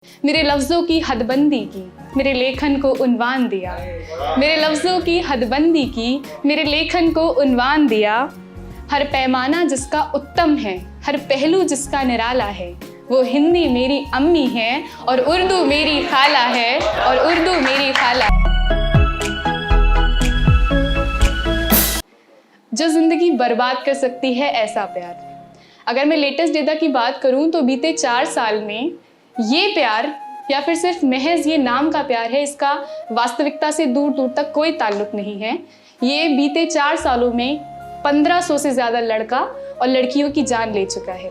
मेरे लफ्ज़ों की हदबंदी की, मेरे लेखन को उन्वान दिया। मेरे लफ्ज़ों की हदबंदी की, मेरे लेखन को उन्वान दिया। हर पैमाना जिसका उत्तम है, हर पहलू जिसका निराला है, वो हिंदी मेरी अम्मी है और उर्दू मेरी खाला है, और उर्दू मेरी खाला। जो ज़िंदगी बर्बाद कर सकती है ऐसा प्यार। अगर मैं लेटेस्ट डेटा की बात करूं तो बीते 4 साल में ये प्यार या फिर सिर्फ महज ये नाम का प्यार है, इसका वास्तविकता से दूर दूर तक कोई ताल्लुक नहीं है। ये बीते 4 सालों में 1500 से ज़्यादा लड़का और लड़कियों की जान ले चुका है।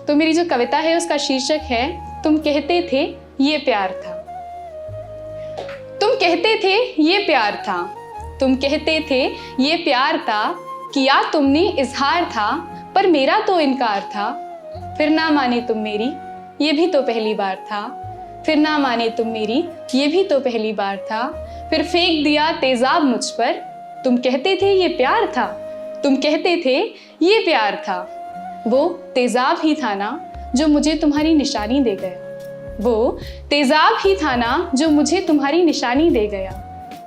तो मेरी जो कविता है उसका शीर्षक है तुम कहते थे ये प्यार था। तुम कहते थे ये प्यार था, तुम कहते थे ये प्यार था, किया तुमने इजहार था, पर मेरा तो इनकार था। फिर ना माने तुम मेरी, ये भी तो पहली बार था। फिर ना माने तुम मेरी, ये भी तो पहली बार था। फिर फेंक दिया तेजाब मुझ पर, तुम कहते थे ये प्यार था, तुम कहते थे ये प्यार था। वो तेजाब ही था ना जो मुझे तुम्हारी निशानी दे गया, वो तेजाब ही था ना जो मुझे तुम्हारी निशानी दे गया।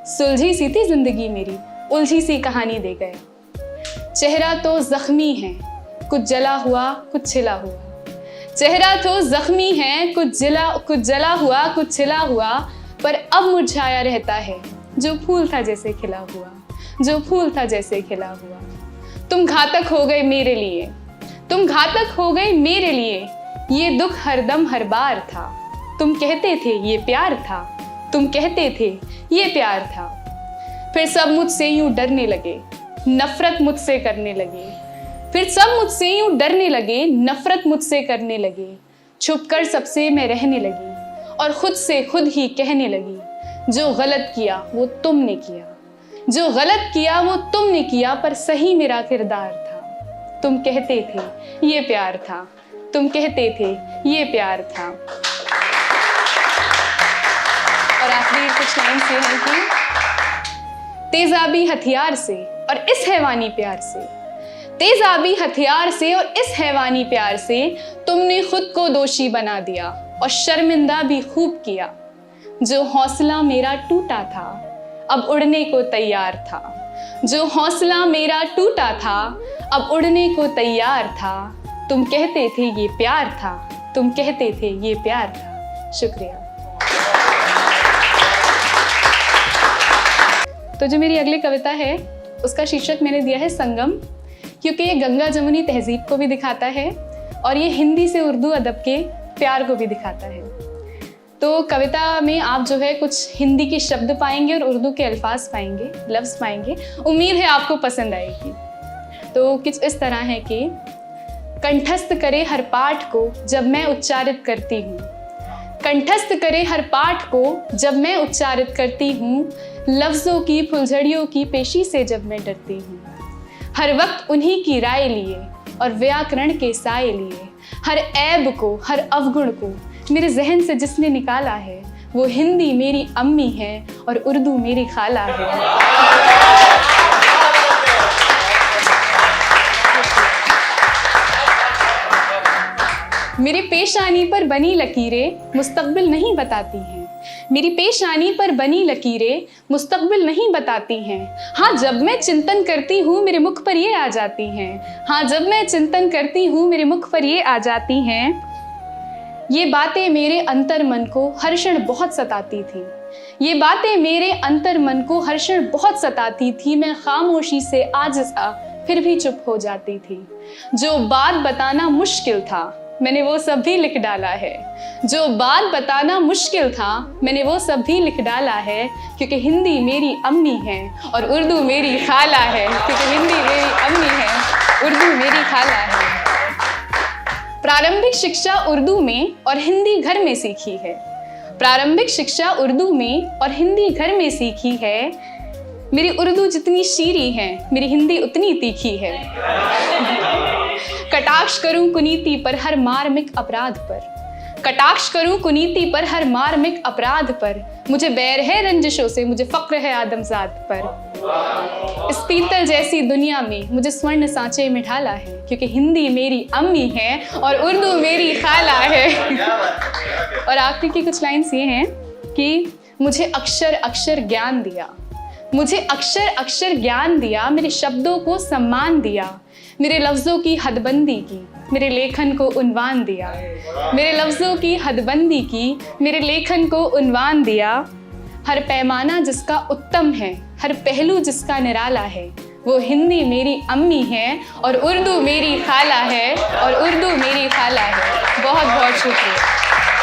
सुलझी सी थी जिंदगी मेरी, उलझी सी कहानी दे गया। चेहरा तो जख्मी है, कुछ जला हुआ कुछ छिला हुआ। चेहरा तो जख्मी है, कुछ जला हुआ कुछ छिला हुआ, पर अब मुरझाया रहता है जो फूल था जैसे खिला हुआ, जो फूल था जैसे खिला हुआ। तुम घातक हो गए मेरे लिए, तुम घातक हो गए मेरे लिए, ये दुख हरदम हर बार था। तुम कहते थे ये प्यार था, तुम कहते थे ये प्यार था। फिर सब मुझसे यूं डरने लगे, नफरत मुझसे करने लगे। फिर सब मुझसे यूं डरने लगे, नफरत मुझसे करने लगे। छुपकर सबसे मैं रहने लगी और खुद से खुद ही कहने लगी, जो गलत किया वो तुमने किया, जो गलत किया वो तुमने किया, पर सही मेरा किरदार था। तुम कहते थे ये प्यार था, तुम कहते थे ये प्यार था। और आखिरी कुछ लाइन से है कि तेजाबी हथियार से और इस हैवानी प्यार से, तेजाबी हथियार से और इस हैवानी प्यार से तुमने खुद को दोषी बना दिया और शर्मिंदा भी खूब किया। जो हौसला मेरा टूटा था अब उड़ने को तैयार था, जो हौसला मेरा टूटा था अब उड़ने को तैयार था। तुम कहते थे ये प्यार था, तुम कहते थे ये प्यार था। शुक्रिया। तो जो मेरी अगली कविता है उसका शीर्षक मैंने दिया है संगम, क्योंकि ये गंगा जमुनी तहजीब को भी दिखाता है और ये हिंदी से उर्दू अदब के प्यार को भी दिखाता है। तो कविता में आप जो है कुछ हिंदी के शब्द पाएंगे और उर्दू के अल्फाज पाएंगे, लफ्ज़ पाएंगे। उम्मीद है आपको पसंद आएगी। तो कुछ इस तरह है कि कंठस्थ करे हर पाठ को जब मैं उच्चारित करती हूँ, कंठस्थ करे हर पाठ को जब मैं उच्चारित करती हूँ। लफ्ज़ों की फुलझड़ियों की पेशी से जब मैं डरती हूँ, हर वक्त उन्हीं की राय लिए और व्याकरण के साए लिए। हर ऐब को, हर अवगुण को मेरे जहन से जिसने निकाला है, वो हिंदी मेरी अम्मी है और उर्दू मेरी खाला है। मेरी पेशानी पर बनी लकीरें मुस्तकबिल नहीं बताती हैं, मेरी पेशानी पर बनी लकीरें मुस्तकबिल नहीं बताती हैं। हाँ जब मैं चिंतन करती हूँ मेरे मुख पर ये आ जाती हैं, हाँ जब मैं चिंतन करती हूँ मेरे मुख पर ये आ जाती हैं। ये बातें मेरे अंतर मन को हर क्षण बहुत सताती थी, ये बातें मेरे अंतर मन को हर क्षण बहुत सताती थी। मैं खामोशी से आजिज़ फिर भी चुप हो जाती थी। जो बात बताना मुश्किल था मैंने वो सब भी लिख डाला है, जो बात बताना मुश्किल था मैंने वो सब भी लिख डाला है। क्योंकि हिंदी मेरी अम्मी है और उर्दू मेरी खाला है, क्योंकि हिंदी मेरी अम्मी है, उर्दू मेरी खाला है। प्रारंभिक शिक्षा उर्दू में और हिंदी घर में सीखी है, प्रारंभिक शिक्षा उर्दू में और हिंदी घर में सीखी है। मेरी उर्दू जितनी शीरी है मेरी हिंदी उतनी तीखी है। कटाक्ष करूं कुनीति पर हर मार्मिक अपराध पर, कटाक्ष करूं कुनीति पर हर मार्मिक अपराध पर। मुझे बैर है रंजिशों से, मुझे फक्र है आदमजाद पर। इस पीतल जैसी दुनिया में मुझे स्वर्ण सांचे में ढाला है, क्योंकि हिंदी मेरी अम्मी है और उर्दू मेरी खाला है। और आखिर की कुछ लाइन्स ये हैं कि मुझे अक्षर अक्षर ज्ञान दिया, मुझे अक्षर अक्षर ज्ञान दिया, मेरे शब्दों को सम्मान दिया, मेरे लफ्ज़ों की हदबंदी की, मेरे लेखन को उन्वान दिया, मेरे लफ्ज़ों की हदबंदी की, मेरे लेखन को उन्वान दिया। हर पैमाना जिसका उत्तम है, हर पहलू जिसका निराला है, वो हिंदी मेरी अम्मी है और उर्दू मेरी खाला है, और उर्दू मेरी खाला है। बहुत बहुत शुक्रिया।